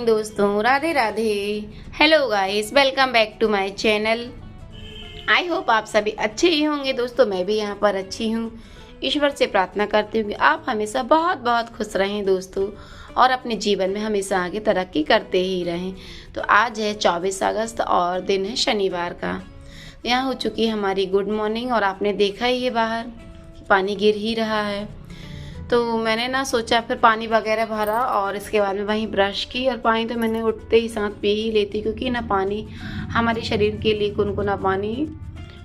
दोस्तों, Radhe Radhe. Hello guys, welcome back to my channel. I hope आप सभी अच्छे ही होंगे। दोस्तों मैं भी यहाँ पर अच्छी हूँ। ईश्वर से प्रार्थना करती हूँ कि आप हमेशा बहुत बहुत खुश रहें दोस्तों, और अपने जीवन में हमेशा आगे तरक्की करते ही रहें। तो आज है 24 अगस्त और दिन है शनिवार का। यहाँ हो चुकी है हमारी गुड मॉर्निंग, और आपने देखा ही है बाहर पानी गिर ही रहा है। तो मैंने ना सोचा, फिर पानी वगैरह भरा और इसके बाद में वहीं ब्रश की। और पानी तो मैंने उठते ही साथ पी ही लेती, क्योंकि ना पानी हमारे शरीर के लिए, गुनगुना पानी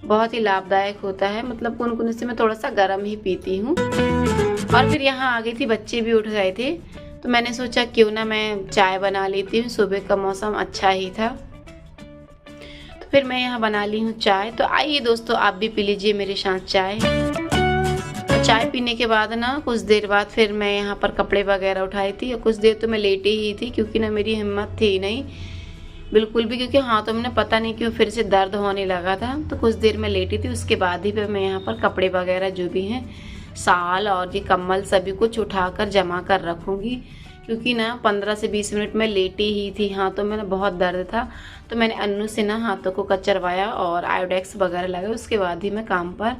बहुत ही लाभदायक होता है। मतलब गुनगुने से मैं थोड़ा सा गर्म ही पीती हूँ। और फिर यहाँ आ गई थी, बच्चे भी उठ गए थे, तो मैंने सोचा क्यों ना मैं चाय बना लेती हूँ। सुबह का मौसम अच्छा ही था, तो फिर मैं यहाँ बना ली हूँ चाय। तो आइए दोस्तों, आप भी पी लीजिए मेरे साथ चाय। चाय पीने के बाद ना कुछ देर बाद फिर मैं यहाँ पर कपड़े वगैरह उठाई थी, और कुछ देर तो मैं लेटी ही थी, क्योंकि ना मेरी हिम्मत थी नहीं बिल्कुल भी, क्योंकि हाथों में पता नहीं क्यों फिर से दर्द होने लगा था। तो कुछ देर मैं लेटी थी, उसके बाद ही फिर मैं यहाँ पर कपड़े वगैरह जो भी हैं, शाल और ये कम्बल सभी कुछ उठाकर जमा कर रखूँगी, क्योंकि ना 15 से 20 मिनट में लेटी ही थी। हाथों में ना बहुत दर्द था, तो मैंने अन्नू से ना हाथों को कचरवाया और आयोडेक्स वगैरह लगाया। उसके बाद ही मैं काम पर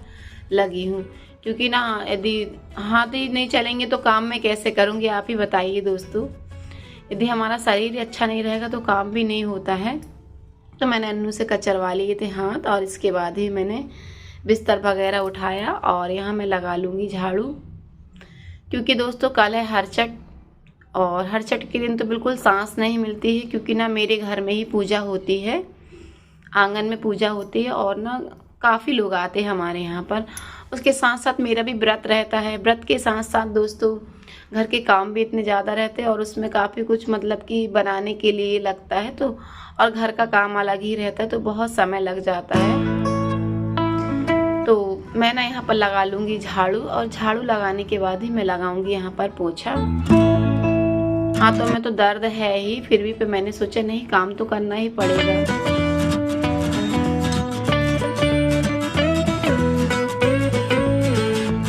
लगी हूँ, क्योंकि ना यदि हाथ ही नहीं चलेंगे तो काम मैं कैसे करूँगी, आप ही बताइए दोस्तों। यदि हमारा शरीर अच्छा नहीं रहेगा तो काम भी नहीं होता है। तो मैंने अन्नू से कचरवा लिए थे हाथ, और इसके बाद ही मैंने बिस्तर वगैरह उठाया, और यहाँ मैं लगा लूँगी झाड़ू, क्योंकि दोस्तों कल है हरचट, और हरचट के दिन तो बिल्कुल सांस नहीं मिलती है, क्योंकि ना मेरे घर में ही पूजा होती है, आंगन में पूजा होती है, और ना काफ़ी लोग आते हैं हमारे यहाँ पर। उसके साथ साथ मेरा भी व्रत रहता है। व्रत के साथ साथ दोस्तों घर के काम भी इतने ज़्यादा रहते हैं, और उसमें काफ़ी कुछ मतलब कि बनाने के लिए लगता है, तो और घर का काम अलग ही रहता है, तो बहुत समय लग जाता है। तो मैं ना यहाँ पर लगा लूँगी झाड़ू, और झाड़ू लगाने के बाद ही मैं लगाऊँगी यहाँ पर पोछा। हाथों में तो दर्द है ही, फिर भी मैंने सोचा नहीं, काम तो करना ही पड़ेगा।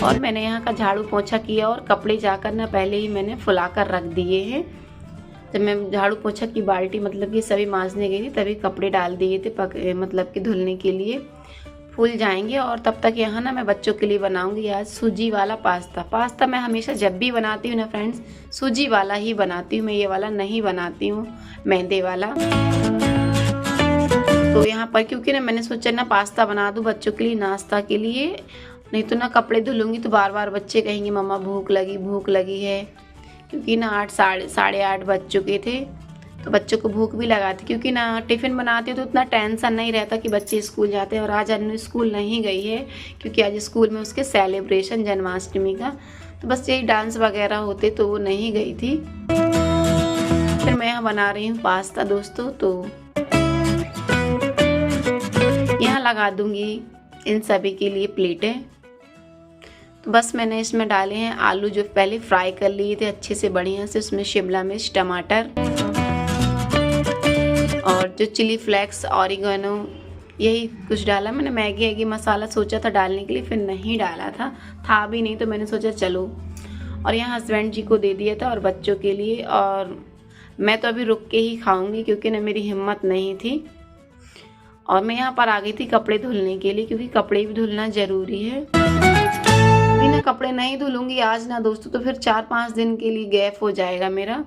और मैंने यहाँ का झाड़ू पोछा किया, और कपड़े जाकर ना पहले ही मैंने फुला कर रख दिए हैं। जब मैं झाड़ू पोछा की बाल्टी मतलब कि सभी मांजने गई थी, तभी कपड़े डाल दिए थे मतलब कि धुलने के लिए, फूल जाएंगे। और तब तक यहाँ ना मैं बच्चों के लिए बनाऊंगी आज सूजी वाला पास्ता। पास्ता मैं हमेशा जब भी बनाती हूँ ना फ्रेंड्स, सूजी वाला ही बनाती हूँ मैं, ये वाला नहीं बनाती हूँ मैदे वाला। तो यहाँ पर क्योंकि ना मैंने सोचा ना पास्ता बना दूँ बच्चों के लिए नाश्ता के लिए, नहीं तो ना कपड़े धुलूंगी तो बार बार बच्चे कहेंगे मम्मा भूख लगी है। क्योंकि ना 8 साढ़े 8 बज चुके थे, तो बच्चों को भूख भी लगाती, क्योंकि ना टिफ़िन बनाती हूँ तो उतना टेंशन नहीं रहता कि बच्चे स्कूल जाते हैं। और आज अन्नू स्कूल नहीं गई है, क्योंकि आज स्कूल में उसके सेलिब्रेशन जन्माष्टमी का, तो बस यही डांस वगैरह होते, तो वो नहीं गई थी। फिर मैं यहाँ बना रही हूँ पास्ता दोस्तों। तो यहाँ लगा दूँगी इन सभी के लिए प्लेटें। तो बस मैंने इसमें डाले हैं आलू, जो पहले फ्राई कर लिए थे अच्छे से बढ़िया से, उसमें शिमला मिर्च, टमाटर और जो चिली फ्लेक्स, ऑरिगेनो, यही कुछ डाला मैंने। मैगी मसाला सोचा था डालने के लिए, फिर नहीं डाला था भी नहीं, तो मैंने सोचा चलो। और यहाँ हस्बैंड जी को दे दिया था, और बच्चों के लिए। और मैं तो अभी रुक के ही खाऊंगी, क्योंकि ना मेरी हिम्मत नहीं थी। और मैं यहाँ पर आ गई थी कपड़े धुलने के लिए, क्योंकि कपड़े भी धुलना ज़रूरी है। बिना कपड़े नहीं धुलूंगी आज ना दोस्तों, तो फिर 4-5 दिन के लिए गैप हो जाएगा मेरा।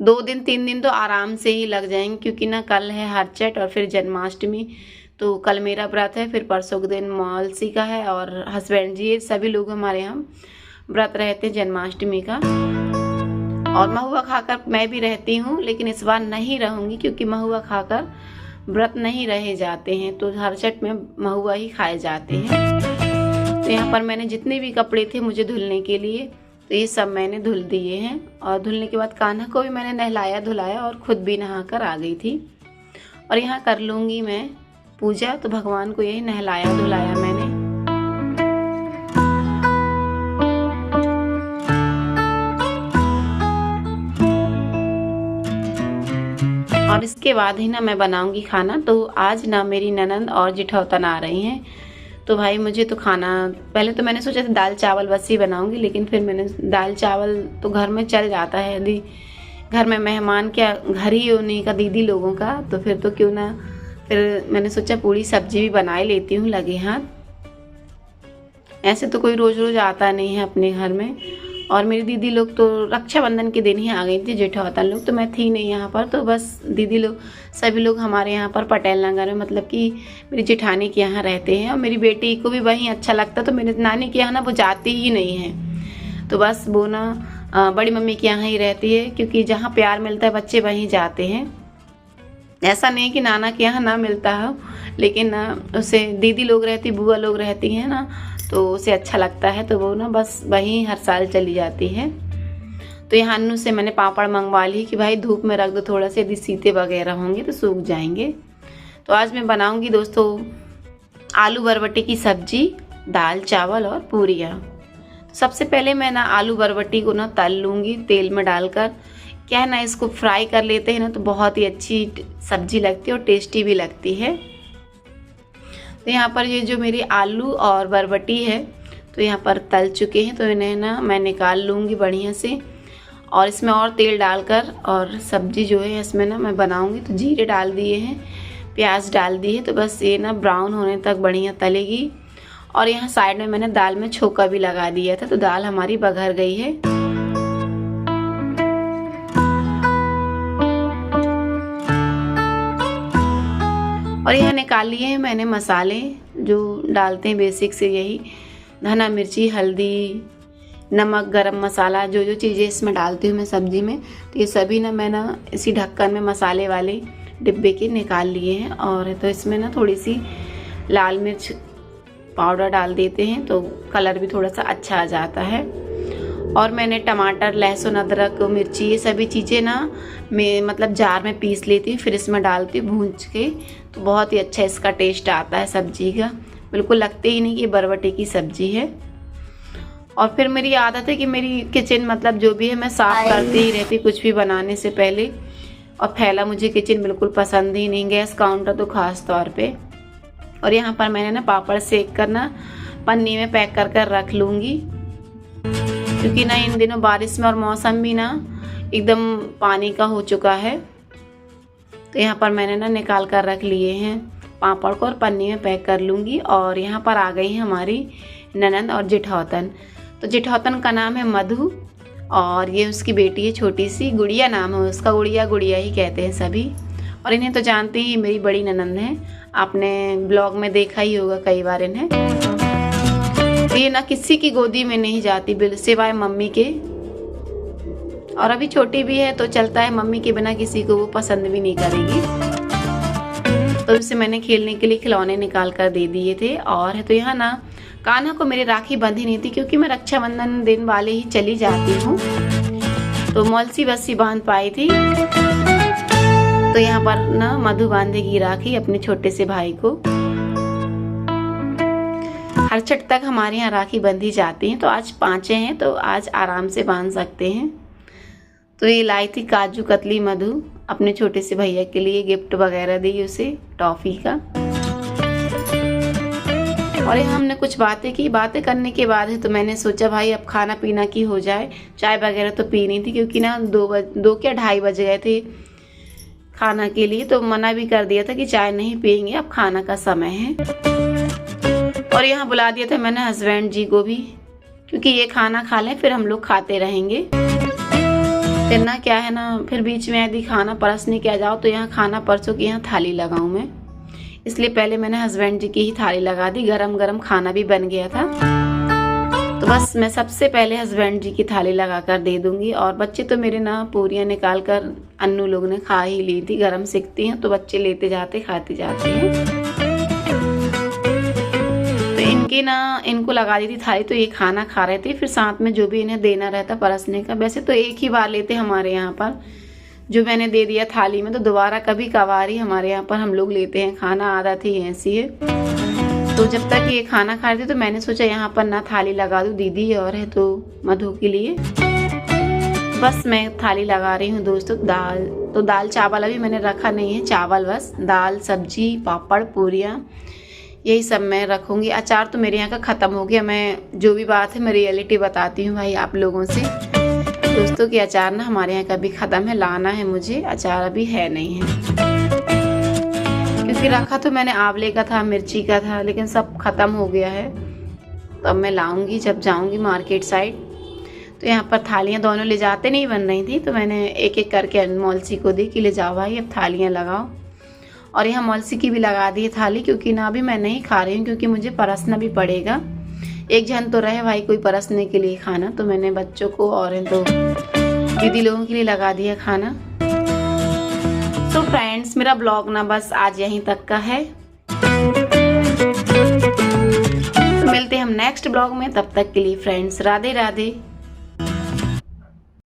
2 दिन 3 दिन तो आराम से ही लग जाएंगे, क्योंकि ना कल है हरचट और फिर जन्माष्टमी। तो कल मेरा व्रत है, फिर परसों के दिन मौलसी का है, और हस्बैंड जी सभी लोग हमारे यहाँ व्रत रहते हैं जन्माष्टमी का। और महुआ खाकर मैं भी रहती हूँ, लेकिन इस बार नहीं रहूँगी, क्योंकि महुआ खाकर व्रत नहीं रहे जाते हैं, तो हरचट में महुआ ही खाए जाते हैं। तो यहाँ पर मैंने जितने भी कपड़े थे मुझे धुलने के लिए, तो ये सब मैंने धुल दिए हैं। और धुलने के बाद कान्हा को भी मैंने नहलाया धुलाया, और खुद भी नहा कर आ गई थी। और यहाँ कर लूँगी मैं पूजा, तो भगवान को यही नहलाया धुलाया मैंने। और इसके बाद ही ना मैं बनाऊंगी खाना। तो आज ना मेरी ननंद और जिठौतन आ रही हैं, तो भाई मुझे तो खाना, पहले तो मैंने सोचा था दाल चावल बस ही बनाऊंगी, लेकिन फिर मैंने दाल चावल तो घर में चल जाता है, यदि घर में मेहमान क्या, घर ही उन्हीं का, दीदी लोगों का, तो फिर तो क्यों ना, फिर मैंने सोचा पूरी सब्जी भी बना ही लेती हूँ लगे हाथ। ऐसे तो कोई रोज़ रोज़ आता नहीं है अपने घर में। और मेरी दीदी लोग तो रक्षाबंधन के दिन ही आ गई थी, जेठावतन लोग, तो मैं थी नहीं यहाँ पर, तो बस दीदी लोग सभी लोग हमारे यहाँ पर पटेल नगर में, मतलब कि मेरी जेठानी के यहाँ रहते हैं। और मेरी बेटी को भी वहीं अच्छा लगता, तो मेरे नानी के यहाँ ना वो जाती ही नहीं है, तो बस वो ना बड़ी मम्मी के यहाँ ही रहती है, क्योंकि जहाँ प्यार मिलता है बच्चे वहीं जाते हैं। ऐसा नहीं कि नाना के यहाँ ना मिलता हो, लेकिन उसे दीदी लोग रहती, बुआ लोग रहती हैं ना, तो उसे अच्छा लगता है, तो वो ना बस वहीं हर साल चली जाती है। तो यहाँ अन्नू से मैंने पापड़ मंगवा ली कि भाई धूप में रख दो थोड़ा से, यदि सीते वगैरह होंगे तो सूख जाएंगे। तो आज मैं बनाऊंगी दोस्तों आलू बरबटी की सब्जी, दाल चावल और पूरियाँ। सबसे पहले मैं ना आलू बरबटी को ना तल लूँगी तेल में डालकर। क्या है ना, इसको फ्राई कर लेते हैं ना तो बहुत ही अच्छी सब्जी लगती है और टेस्टी भी लगती है। तो यहाँ पर ये जो मेरी आलू और बरबटी है तो यहाँ पर तल चुके हैं, तो इन्हें ना मैं निकाल लूँगी बढ़िया से, और इसमें और तेल डालकर और सब्जी जो है इसमें ना मैं बनाऊँगी। तो जीरे डाल दिए हैं, प्याज डाल दिए, तो बस ये ना ब्राउन होने तक बढ़िया तलेगी। और यहाँ साइड में मैंने दाल में छोंका भी लगा दिया था, तो दाल हमारी बघर गई है। और यहाँ निकाल लिए हैं मैंने मसाले जो डालते हैं बेसिक से, यही धना मिर्ची हल्दी नमक गरम मसाला, जो जो चीज़ें इसमें डालती हूँ मैं सब्जी में, तो ये सभी ना मैं ना इसी ढक्कन में मसाले वाले डिब्बे के निकाल लिए हैं। और तो इसमें ना थोड़ी सी लाल मिर्च पाउडर डाल देते हैं, तो कलर भी थोड़ा सा अच्छा आ जाता है। और मैंने टमाटर लहसुन अदरक मिर्ची ये सभी चीज़ें ना मैं मतलब जार में पीस लेती हूँ, फिर इसमें डालती हूँ भूंज के, तो बहुत ही अच्छा इसका टेस्ट आता है सब्जी का, बिल्कुल लगते ही नहीं कि बरबटी की सब्जी है। और फिर मेरी आदत है कि मेरी किचन मतलब जो भी है मैं साफ़ करती ही रहती कुछ भी बनाने से पहले। और फैला मुझे किचन बिल्कुल पसंद ही नहीं, गैस काउंटर तो ख़ास तौर पे। और यहाँ पर मैंने ना पापड़ सेक कर ना पन्नी में पैक कर कर रख लूँगी, क्योंकि ना इन दिनों बारिश में और मौसम भी ना एकदम पानी का हो चुका है। तो यहाँ पर मैंने ना निकाल कर रख लिए हैं पापड़ को और पन्नी में पैक कर लूँगी। और यहाँ पर आ गई है हमारी ननंद और जेठावतन। तो जेठावतन का नाम है मधु और ये उसकी बेटी है छोटी सी, गुड़िया नाम है उसका, गुड़िया गुड़िया ही कहते हैं सभी। और इन्हें तो जानते ही, मेरी बड़ी ननंद है, आपने ब्लॉग में देखा ही होगा कई बार इन्हें। ये ना किसी की गोदी में नहीं जाती सिवाय मम्मी के, और अभी छोटी भी है तो चलता है, मम्मी के बिना किसी को वो पसंद भी नहीं करेगी। तो उसे मैंने खेलने के लिए खिलौने निकाल कर दे दिए थे। और तो यहाँ ना कान्हा को मेरी राखी बंधी नहीं थी, क्योंकि मैं रक्षाबंधन दिन वाले ही चली जाती हूँ, तो मौलसी बस्सी बांध पाई थी। तो यहाँ पर ना मधु बांधेगी राखी अपने छोटे से भाई को। हर छठ तक हमारे यहाँ राखी बंधी जाती हैं, तो आज 5 हैं तो आज आराम से बांध सकते हैं। तो ये लाई थी काजू कतली मधु अपने छोटे से भैया के लिए, गिफ्ट वगैरह दी उसे टॉफ़ी का। और हमने कुछ बातें की, बातें करने के बाद है तो मैंने सोचा भाई अब खाना पीना की हो जाए, चाय वगैरह तो पीनी थी, क्योंकि ना 2-2:30 बज गए थे खाना के लिए, तो मना भी कर दिया था कि चाय नहीं पियेंगे, अब खाना का समय है। और यहाँ बुला दिया था मैंने हस्बैंड जी को भी, क्योंकि ये खाना खा लें फिर हम लोग खाते रहेंगे। फिर ना क्या है ना, फिर बीच में यदि खाना परसने के आ जाओ तो यहाँ खाना परसों की यहाँ थाली लगाऊं मैं, इसलिए पहले मैंने हस्बैंड जी की ही थाली लगा दी। गरम गरम खाना भी बन गया था, तो बस मैं सबसे पहले हस्बैंड जी की थाली लगा कर दे दूंगी। और बच्चे तो मेरे ना पूरियाँ निकाल कर अन्नू लोग ने खा ही ली थी, गरम सिकती हैं तो बच्चे लेते जाते खाते जाते हैं। तो इनकी ना इनको लगा दी थी थाली, तो ये खाना खा रहे थे, फिर साथ में जो भी इन्हें देना रहता परसने का, वैसे तो एक ही बार लेते हमारे यहाँ पर, जो मैंने दे दिया थाली में तो दोबारा कभी कभार ही हमारे यहाँ पर हम लोग लेते हैं खाना, आदत ही ऐसी है। तो जब तक ये खाना खा रहे थे तो मैंने सोचा यहाँ पर ना थाली लगा दूँ, दीदी और है तो मधु के लिए। बस मैं थाली लगा रही हूँ दोस्तों। दाल चावल अभी मैंने रखा नहीं है, चावल बस, दाल सब्जी पापड़ पूरियाँ यही सब मैं रखूँगी। अचार तो मेरे यहाँ का ख़त्म हो गया। मैं जो भी बात है मैं रियलिटी बताती हूँ भाई आप लोगों से। दोस्तों कि अचार ना हमारे यहाँ कभी ख़त्म है, लाना है मुझे, अचार अभी है नहीं है। क्योंकि रखा तो मैंने आंवले का था, मिर्ची का था, लेकिन सब ख़त्म हो गया है। तो अब मैं लाऊंगी जब जाऊंगी मार्केट साइड। तो यहाँ पर थालियाँ दोनों ले जाते नहीं बन रही थी, तो मैंने एक एक करके मौलसी को दी कि ले जाओ भाई अब थालियाँ लगाओ। और यहाँ मौलसी की भी लगा दी है थाली, क्योंकि ना अभी मैं नहीं खा रही हूँ, क्योंकि मुझे परसना भी पड़ेगा। एक जन तो रहे भाई कोई परसने के लिए खाना, तो मैंने बच्चों को और तो दीदी लोगों के लिए लगा दिया खाना। तो फ्रेंड्स मेरा ब्लॉग ना बस आज यहीं तक का है। तो मिलते हैं हम नेक्स्ट ब्लॉग में, तब तक के लिए फ्रेंड्स राधे राधे।